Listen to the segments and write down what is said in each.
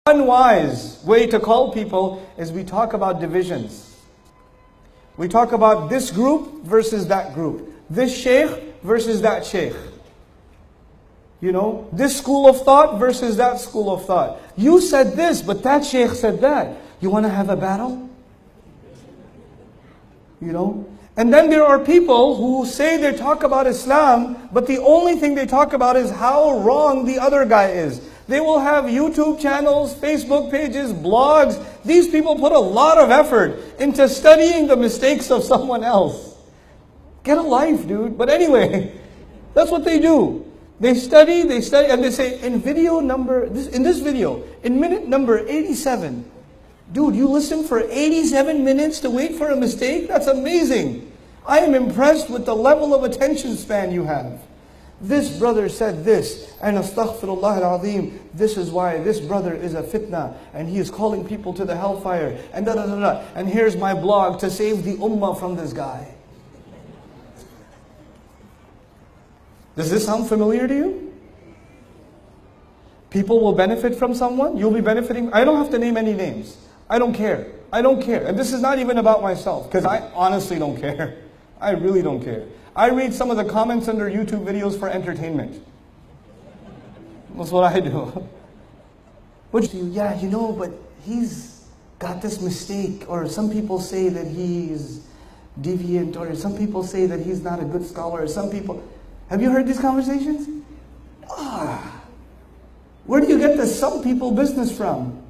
Unwise way to call people is we talk about divisions. We talk about this group versus that group. This sheikh versus that sheikh. You know, this school of thought versus that school of thought. You said this, but that sheikh said that. You want to have a battle? You know? And then there are people who say they talk about Islam, but the only thing they talk about is how wrong the other guy is. They will have YouTube channels, Facebook pages, blogs. These people put a lot of effort into studying the mistakes of someone else. Get a life, dude. But anyway, that's what they do. They study, and they say, in this video, in minute number 87, dude, you listened for 87 minutes to wait for a mistake? That's amazing. I am impressed with the level of attention span you have. This brother said this, and astaghfirullah al-azim, this is why this brother is a fitna, and he is calling people to the hellfire, and da da da da. And here's my blog to save the ummah from this guy. Does this sound familiar to you? People will benefit from someone, you'll be benefiting. I don't have to name any names. I don't care. I don't care. And this is not even about myself, because I honestly don't care. I really don't care. I read some of the comments under YouTube videos for entertainment. That's what I do. Yeah, you know, but he's got this mistake. Or some people say that he's deviant. Or some people say that he's not a good scholar. Or some people... Have you heard these conversations? Where do you get the some people business from?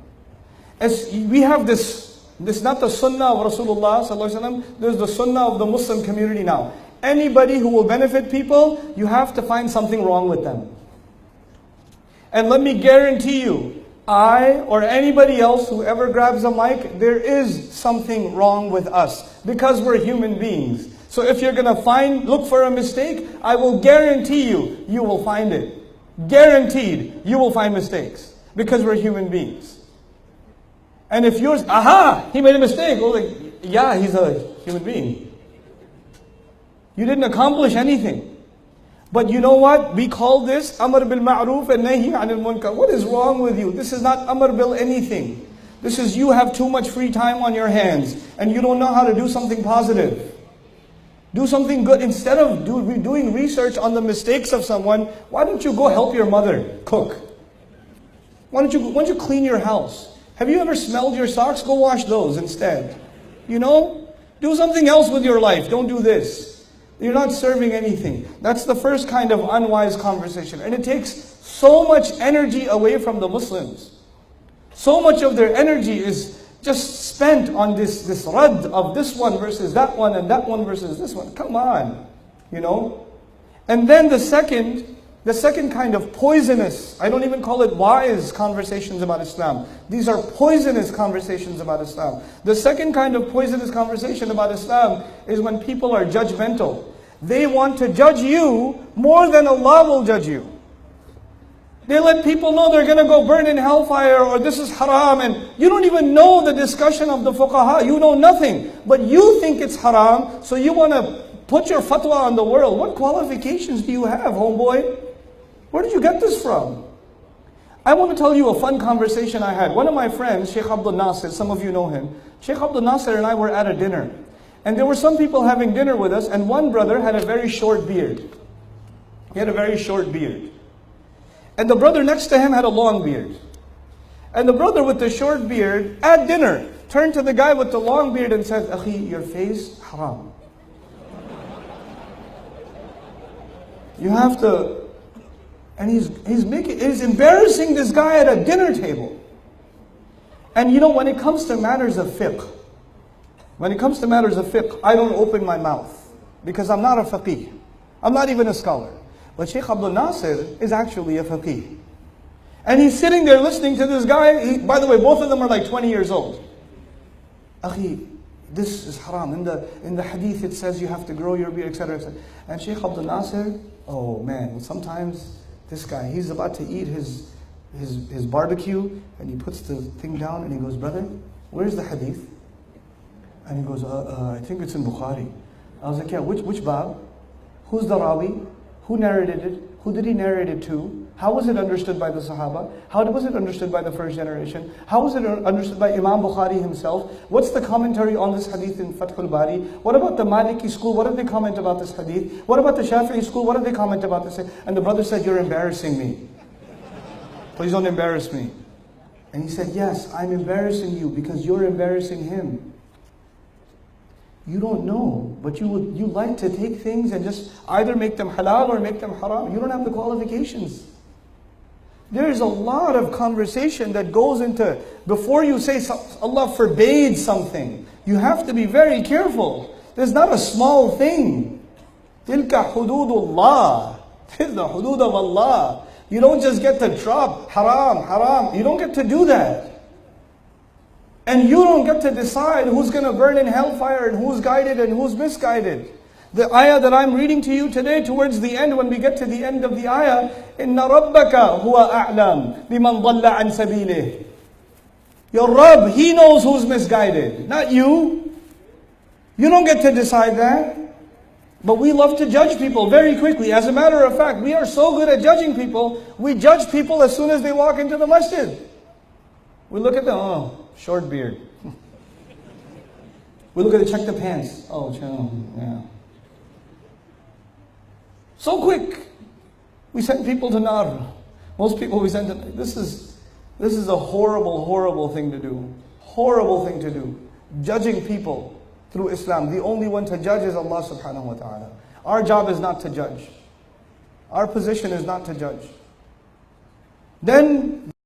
As we have this not the sunnah of Rasulullah sallallahu alaihi wasallam. There's the sunnah of the Muslim community now. Anybody who will benefit people, you have to find something wrong with them. And let me guarantee you, I or anybody else who ever grabs a mic, there is something wrong with us because we're human beings. So if you're going to look for a mistake, I will guarantee you, you will find it. Guaranteed, you will find mistakes because we're human beings. And if yours, he made a mistake. Well, yeah, he's a human being. You didn't accomplish anything. But you know what? We call this Amr bil Ma'ruf and Nahi anil Munkar. What is wrong with you? This is not Amr bil anything. This is you have too much free time on your hands and you don't know how to do something positive. Do something good. Instead of doing research on the mistakes of someone, why don't you go help your mother cook? Why don't you clean your house? Have you ever smelled your socks? Go wash those instead. You know? Do something else with your life. Don't do this. You're not serving anything. That's the first kind of unwise conversation. And it takes so much energy away from the Muslims. So much of their energy is just spent on this rad of this one versus that one and that one versus this one. Come on, you know. And then the second kind of poisonous, I don't even call it wise conversations about Islam. These are poisonous conversations about Islam. The second kind of poisonous conversation about Islam is when people are judgmental. They want to judge you more than Allah will judge you. They let people know they're going to go burn in hellfire or this is haram, and you don't even know the discussion of the fuqaha. You know nothing. But you think it's haram, so you want to put your fatwa on the world. What qualifications do you have, homeboy? Where did you get this from? I want to tell you a fun conversation I had. One of my friends, Sheikh Abdul Nasir, some of you know him. Sheikh Abdul Nasir and I were at a dinner. And there were some people having dinner with us, and one brother had a very short beard. He had a very short beard. And the brother next to him had a long beard. And the brother with the short beard, at dinner, turned to the guy with the long beard and said, Akhi, your face, haram. You have to... And he's embarrassing this guy at a dinner table. And you know, when it comes to matters of fiqh, I don't open my mouth. Because I'm not a faqih. I'm not even a scholar. But Sheikh Abdul Nasir is actually a faqih. And he's sitting there listening to this guy. By the way, both of them are like 20 years old. Akhi, this is haram. In the hadith it says you have to grow your beard, etc. etc. And Sheikh Abdul Nasir, oh man, sometimes this guy, he's about to eat his barbecue, and he puts the thing down and he goes, brother, where's the hadith? And he goes, I think it's in Bukhari. I was like, yeah, which bab? Who's the rawi? Who narrated it? Who did he narrate it to? How was it understood by the Sahaba? How was it understood by the first generation? How was it understood by Imam Bukhari himself? What's the commentary on this hadith in Fathul Bari? What about the Maliki school? What did they comment about this hadith? What about the Shafi'i school? What did they comment about this? And the brother said, you're embarrassing me. Please don't embarrass me. And he said, yes, I'm embarrassing you because you're embarrassing him. You don't know, but you like to take things and just either make them halal or make them haram. You don't have the qualifications. There is a lot of conversation that goes into, before you say Allah forbade something, you have to be very careful. There's not a small thing. Tilka hududullah. This is the hudud of Allah. You don't just get to drop haram, haram. You don't get to do that. And you don't get to decide who's going to burn in hellfire and who's guided and who's misguided. The ayah that I'm reading to you today, towards the end, when we get to the end of the ayah, إِنَّ رَبَّكَ هُوَ أَعْلَمُ بِمَنْ ضَلَّ عَنْ سَبِيلِهِ. Your Rabb, He knows who's misguided, not you. You don't get to decide that. But we love to judge people very quickly. As a matter of fact, we are so good at judging people, we judge people as soon as they walk into the masjid. We look at them, oh, short beard. We look at it, check the pants. Oh, yeah. So quick. We send people to nar. Most people we send to, this is a horrible, horrible thing to do. Horrible thing to do. Judging people through Islam. The only one to judge is Allah subhanahu wa ta'ala. Our job is not to judge. Our position is not to judge. Then